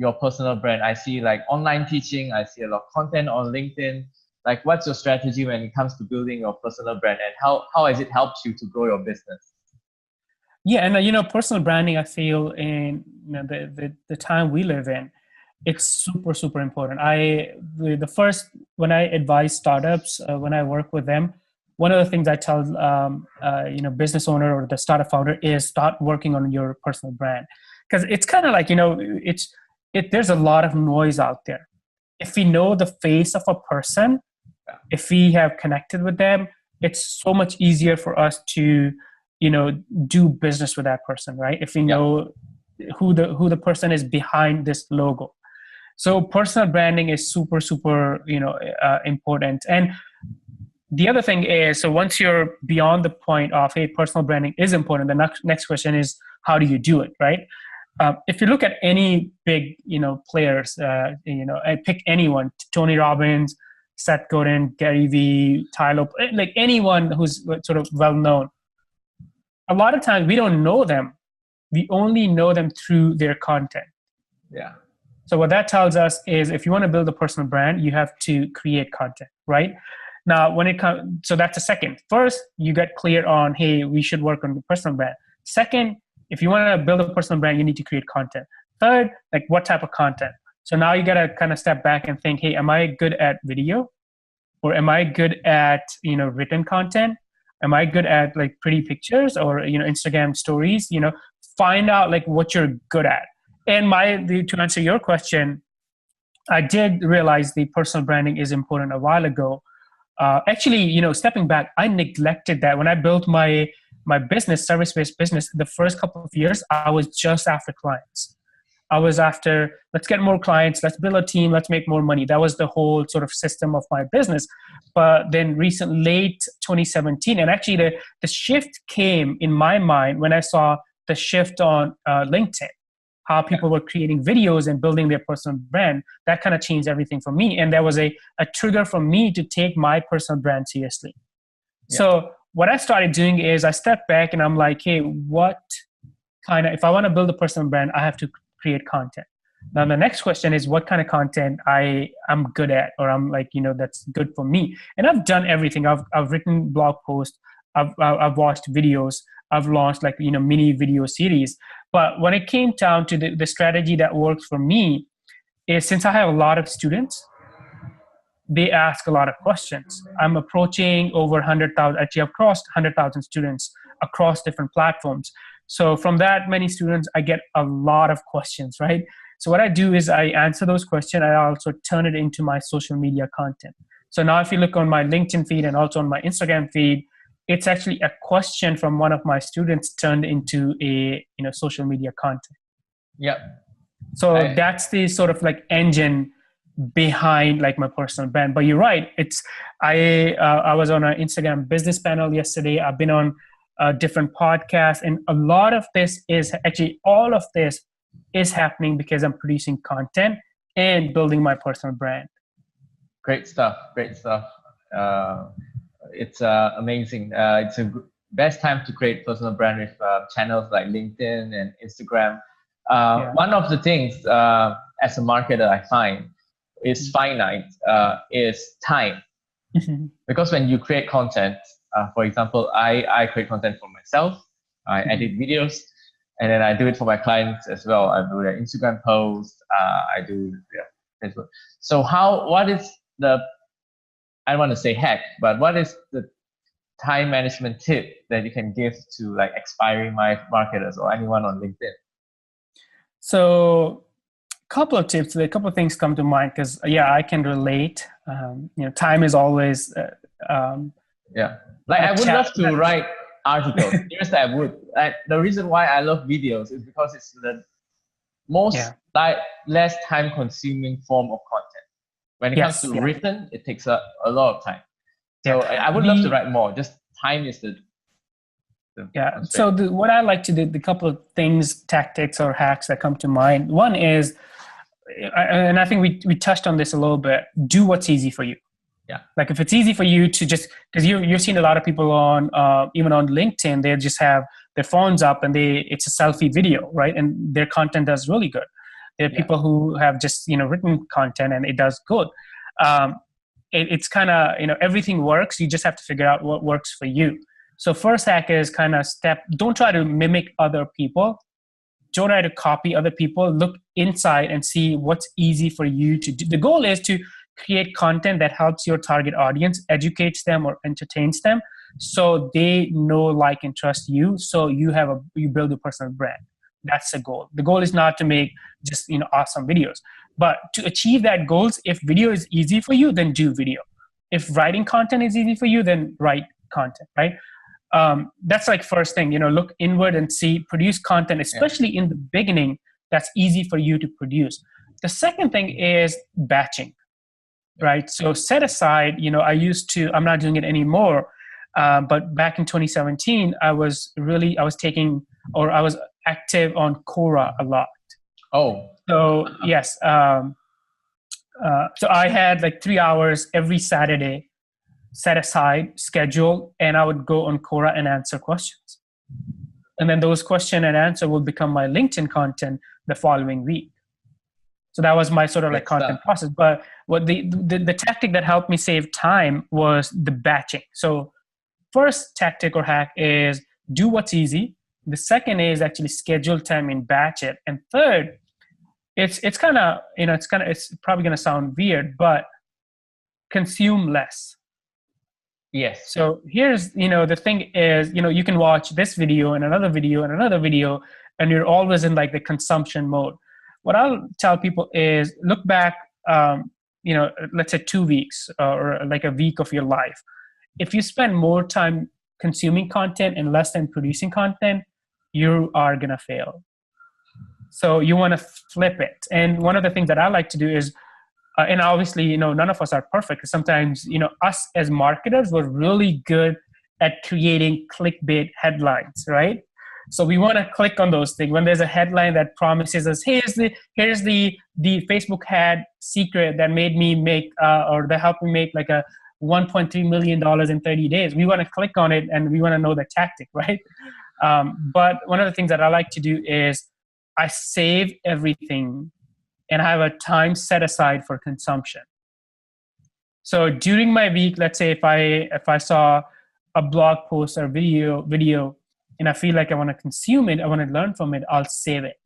your personal brand? I see like online teaching, I see a lot of content on LinkedIn. Like, what's your strategy when it comes to building your personal brand, and how has it helped you to grow your business? Yeah, and personal branding, I feel in the time we live in, it's super, super important. When I advise startups, when I work with them, one of the things I tell business owner or the startup founder is start working on your personal brand, because it's kind of like there's a lot of noise out there. If we know the face of a person, if we have connected with them, it's so much easier for us to do business with that person, right? If we know who the person is behind this logo. So personal branding is super, super important. And the other thing is, so once you're beyond the point of, hey, personal branding is important, the next question is, how do you do it, right? If you look at any big players, I pick anyone: Tony Robbins, Seth Godin, Gary Vee, Tyler, like anyone who's sort of well known. A lot of times we don't know them. We only know them through their content. Yeah. So what that tells us is, if you want to build a personal brand, you have to create content, right? Now, when it comes, so that's the second. First, you get clear on, hey, we should work on the personal brand. Second, if you want to build a personal brand, you need to create content. Third, like, what type of content? So now you got to kind of step back and think, hey, am I good at video? Or am I good at, written content? Am I good at like pretty pictures or, Instagram stories? Find out like what you're good at. And to answer your question, I did realize the personal branding is important a while ago. Actually, stepping back, I neglected that. When I built my business, service-based business, the first couple of years, I was just after clients. I was after, let's get more clients, let's build a team, let's make more money. That was the whole sort of system of my business. But then late 2017, and actually the shift came in my mind when I saw the shift on LinkedIn, how people were creating videos and building their personal brand. That kind of changed everything for me. And that was a trigger for me to take my personal brand seriously. Yeah. So what I started doing is I stepped back and I'm like, hey, if I want to build a personal brand, I have to create content. Now, the next question is, what kind of content I'm good at, or I'm like, that's good for me. And I've done everything. I've written blog posts. I've watched videos. I've launched like, mini video series. But when it came down to the strategy that works for me is, since I have a lot of students, they ask a lot of questions. I'm approaching over 100,000, actually I've crossed 100,000 students across different platforms. So from that many students, I get a lot of questions, right? So what I do is I answer those questions. I also turn it into my social media content. So now if you look on my LinkedIn feed and also on my Instagram feed, it's actually a question from one of my students turned into a social media content. Yep. So that's the sort of like engine behind like my personal brand. But you're right. I was on an Instagram business panel yesterday. I've been on different podcasts, and a lot of this is actually, all of this is happening because I'm producing content and building my personal brand. Great stuff. It's amazing. It's a best time to create personal brand with channels like LinkedIn and Instagram. One of the things as a marketer I find is finite, is time. Because when you create content, for example, I create content for myself, I edit videos, and then I do it for my clients as well. I do their Instagram posts, I do Facebook. So what is the, I don't want to say hack, but what is the time management tip that you can give to like aspiring marketers or anyone on LinkedIn? So, couple of tips. A couple of things come to mind because yeah, I can relate. Time is always Yeah. Like I a would love to challenge. write articles. Seriously, I would. Like the reason why I love videos is because it's the most Yeah. less time consuming form of content. When it comes Yes. to Yeah. written, it takes a lot of time. Yeah. So I would love to write more. Just time is the Yeah. constraint. So what I like to do, the couple of things, tactics or hacks that come to mind. One is, and I think we touched on this a little bit. Do what's easy for you. Yeah. Like if it's easy for you to just, because you've seen a lot of people on even on LinkedIn, they just have their phones up and it's a selfie video, right? And their content does really good. There are Yeah. people who have just written content and it does good. Um, it's kind of everything works. You just have to figure out what works for you. So first hack is kind of don't try to mimic other people. Don't try to copy other people. Look inside and see what's easy for you to do. The goal is to create content that helps your target audience, educates them or entertains them, so they know, like, and trust you. So you build a personal brand. That's the goal. The goal is not to make just awesome videos, but to achieve that goals. If video is easy for you, then do video. If writing content is easy for you, then write content. Right. That's like first thing. Look inward and produce content, especially in the beginning. That's easy for you to produce. The second thing is batching. Right. So set aside, I'm not doing it anymore. But back in 2017, I was active on Quora a lot. Oh. So yes. So I had like 3 hours every Saturday set aside, scheduled, and I would go on Quora and answer questions. And then those question and answer will become my LinkedIn content the following week. So that was my sort of like content process. But what the tactic that helped me save time was the batching. So first tactic or hack is do what's easy. The second is actually schedule time and batch it. And third, it's probably going to sound weird, but consume less. Yes. So here's, the thing is, you can watch this video and another video and another video, and you're always in like the consumption mode. What I'll tell people is look back, let's say 2 weeks or like a week of your life. If you spend more time consuming content and less time producing content, you are going to fail. So you want to flip it. And one of the things that I like to do is, and obviously, none of us are perfect. Sometimes, us as marketers, we're really good at creating clickbait headlines, right? So we want to click on those things when there's a headline that promises us, here's the Facebook ad secret that made me make or that helped me make like a $1.3 million in 30 days. We want to click on it and we want to know the tactic, right? But one of the things that I like to do is I save everything and I have a time set aside for consumption. So during my week, let's say if I saw a blog post or video, and I feel like I want to consume it, I want to learn from it, I'll save it.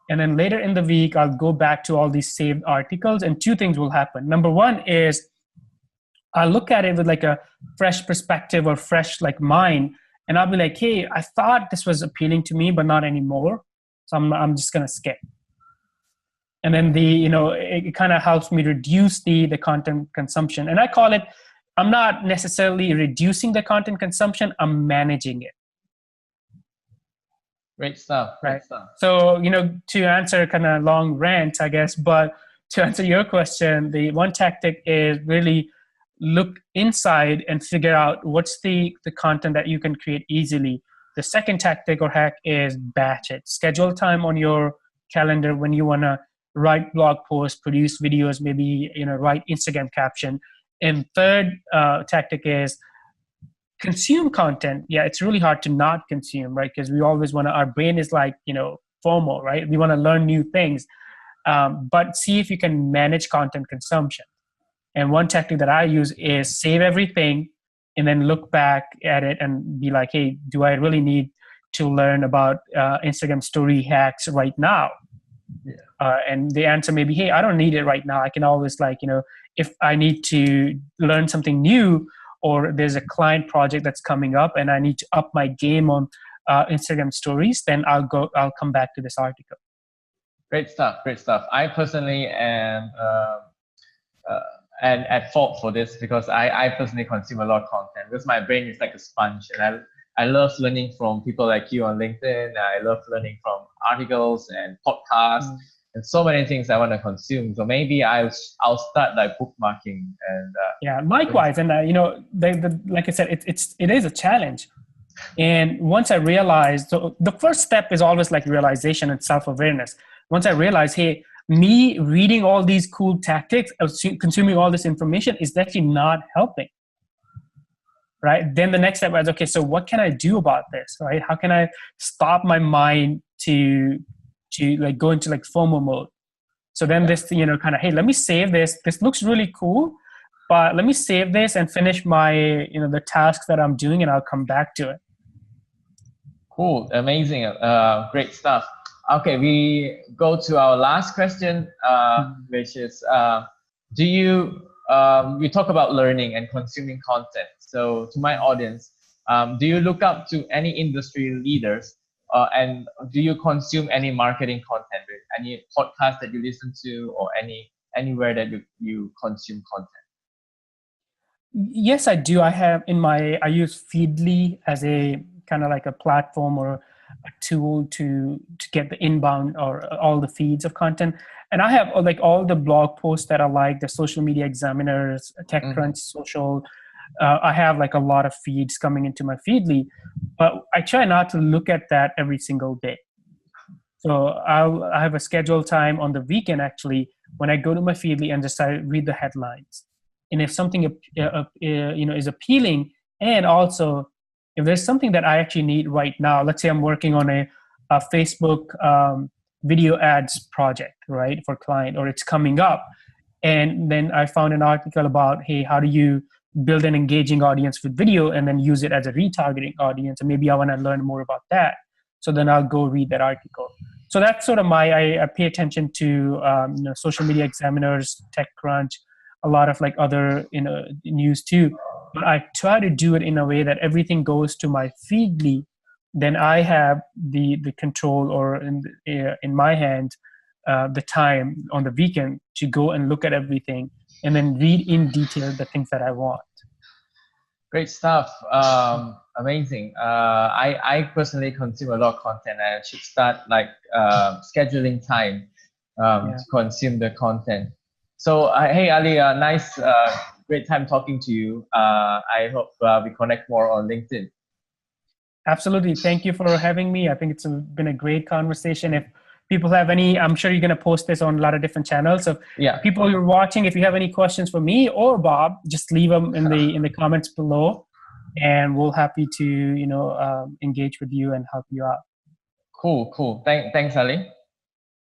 And then later in the week, I'll go back to all these saved articles, and two things will happen. Number one is I'll look at it with like a fresh perspective or fresh like mind, and I'll be like, hey, I thought this was appealing to me, but not anymore. So I'm just gonna skip. And then it kind of helps me reduce the content consumption. And I call it, I'm not necessarily reducing the content consumption, I'm managing it. Great stuff. Great stuff. So, to answer kind of long rant, I guess, but to answer your question, the one tactic is really look inside and figure out what's the content that you can create easily. The second tactic or hack is batch it. Schedule time on your calendar when you want to write blog posts, produce videos, maybe write Instagram caption. And third tactic is consume content. Yeah, it's really hard to not consume, right? Because we always want to, our brain is like, FOMO, right? We want to learn new things. But see if you can manage content consumption. And one tactic that I use is save everything and then look back at it and be like, hey, do I really need to learn about Instagram story hacks right now? Yeah. And the answer may be, hey, I don't need it right now. I can always if I need to learn something new or there's a client project that's coming up and I need to up my game on Instagram stories, then I'll come back to this article. Great stuff. Great stuff. I personally am and at fault for this because I personally consume a lot of content because my brain is like a sponge, and I love learning from people like you on LinkedIn. I love learning from articles and podcasts and so many things I want to consume. So maybe I'll start like bookmarking and yeah, likewise. And like I said, it is a challenge. And once I realized, so the first step is always like realization and self-awareness. Once I realized, hey, me reading all these cool tactics of consuming all this information is actually not helping, right? Then the next step was, okay, so what can I do about this, right? How can I stop my mind to like go into like FOMO mode? So then this, kind of, hey, let me save this. This looks really cool, but let me save this and finish my, the tasks that I'm doing, and I'll come back to it. Cool, amazing, great stuff. Okay, we go to our last question, which is, do you talk about learning and consuming content. So to my audience, do you look up to any industry leaders and do you consume any marketing content, any podcast that you listen to or anywhere that you consume content? Yes, I do. I use Feedly as a kind of like a platform or a tool to get the inbound or all the feeds of content. And I have like all the blog posts that I like, the social media examiners, TechCrunch, social. I have like a lot of feeds coming into my Feedly, but I try not to look at that every single day. So I have a scheduled time on the weekend actually when I go to my Feedly and just I read the headlines. And if something is appealing, and also if there's something that I actually need right now, let's say I'm working on a Facebook video ads project, right, for client, or it's coming up, and then I found an article about, hey, how do you build an engaging audience with video and then use it as a retargeting audience, and maybe I want to learn more about that. So then I'll go read that article. So that's sort of I pay attention to social media examiners, TechCrunch, a lot of like other news too, but I try to do it in a way that everything goes to my Feedly. Then I have the control, or in my hand, the time on the weekend to go and look at everything and then read in detail the things that I want. Great stuff. Amazing. I personally consume a lot of content. I should start like scheduling time to consume the content. So, hey, Ali, nice, great time talking to you. I hope we connect more on LinkedIn. Absolutely. Thank you for having me. I think it's been a great conversation. If people have any, I'm sure you're going to post this on a lot of different channels. So people you're watching, if you have any questions for me or Bob, just leave them in the comments below, and we'll happy to, engage with you and help you out. Cool. Thanks, Ali.